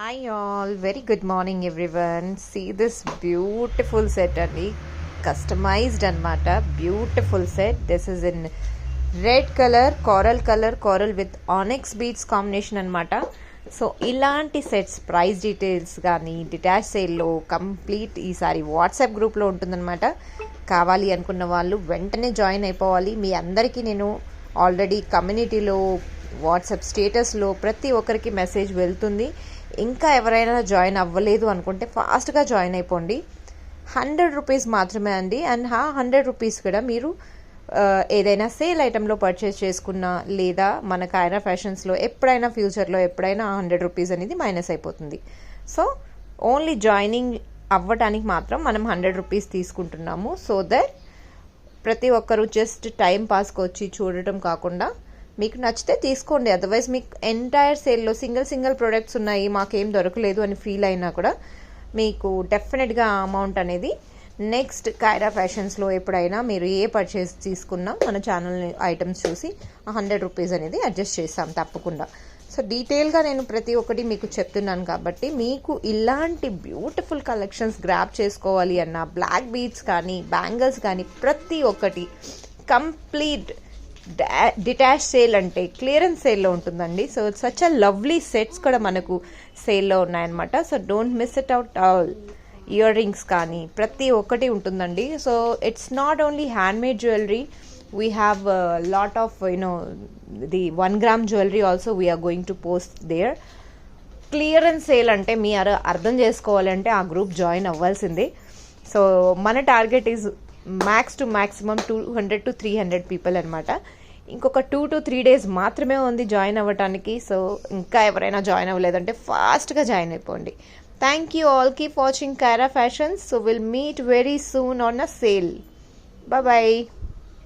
Hi all, very good morning everyone. See this beautiful set and customized anamata. Beautiful set. This is in red color, coral with onyx beads combination anamata. So ఇలాంటి sets price details కానీ detach సేల్లో complete ఈసారి WhatsApp గ్రూప్లో ఉంటుందన్నమాట. కావాలి అనుకున్న వాళ్ళు వెంటనే జాయిన్ అయిపోవాలి. మీ అందరికీ నేను ఆల్రెడీ కమ్యూనిటీలో వాట్సాప్ స్టేటస్లో ప్రతి ఒక్కరికి మెసేజ్ వెళ్తుంది. ఇంకా ఎవరైనా జాయిన్ అవ్వలేదు అనుకుంటే ఫాస్ట్గా జాయిన్ అయిపోండి. 100 రూపీస్ మాత్రమే అండి. అండ్ 100 రూపీస్ కూడా మీరు ఏదైనా సేల్ ఐటెంలో పర్చేస్ చేసుకున్నా లేదా మన కైరా ఫ్యాషన్స్లో ఎప్పుడైనా ఫ్యూచర్లో ఎప్పుడైనా 100 రూపీస్ అనేది మైనస్ అయిపోతుంది. సో ఓన్లీ జాయినింగ్ అవ్వటానికి మాత్రం మనం 100 రూపీస్ తీసుకుంటున్నాము. సో దట్ ప్రతి ఒక్కరు జస్ట్ టైం పాస్కి వచ్చి చూడటం కాకుండా మీకు నచ్చితే తీసుకోండి. అదర్వైజ్ మీకు ఎంటైర్ సేల్లో సింగిల్ ప్రొడక్ట్స్ ఉన్నాయి, మాకేం దొరకలేదు అని ఫీల్ అయినా కూడా మీకు డెఫినెట్గా అమౌంట్ అనేది నెక్స్ట్ కైరా ఫ్యాషన్స్లో ఎప్పుడైనా మీరు ఏ పర్చేస్ తీసుకున్నా మన ఛానల్ ఐటమ్స్ చూసి 100 రూపీస్ అనేది అడ్జస్ట్ చేస్తాం తప్పకుండా. సో డీటెయిల్గా నేను ప్రతి ఒక్కటి మీకు చెప్తున్నాను కాబట్టి మీకు ఇలాంటి బ్యూటిఫుల్ కలెక్షన్స్ గ్రాప్ చేసుకోవాలి అన్న బ్లాక్ బీడ్స్ కానీ బ్యాంగిల్స్ కానీ ప్రతి ఒక్కటి కంప్లీట్ డిటాచ్ సేల్ అంటే క్లియరెన్స్ సేల్లో ఉంటుందండి. So such a lovely sets కూడా మనకు సేల్లో ఉన్నాయన్నమాట. So don't miss it out all. Ear rings కానీ ప్రతి ఒక్కటి ఉంటుందండి. So it's not only handmade jewellery, we have lot of the 1 gram jewellery also we are going to post there. Clearance sale అంటే మీ అర్థం చేసుకోవాలంటే ఆ గ్రూప్ జాయిన్ అవ్వాల్సిందే. సో మన target is max to maximum 200 to 300 people అనమాట. ఇంకొక 2 to 3 days మాత్రమే ఉంది జాయిన్ అవ్వటానికి. సో ఇంకా ఎవరైనా జాయిన్ అవ్వలేదంటే ఫాస్ట్గా జాయిన్ అయిపోండి. Thank you all. Keep watching Kaira Fashions. So we'll meet very soon on a sale. Bye bye.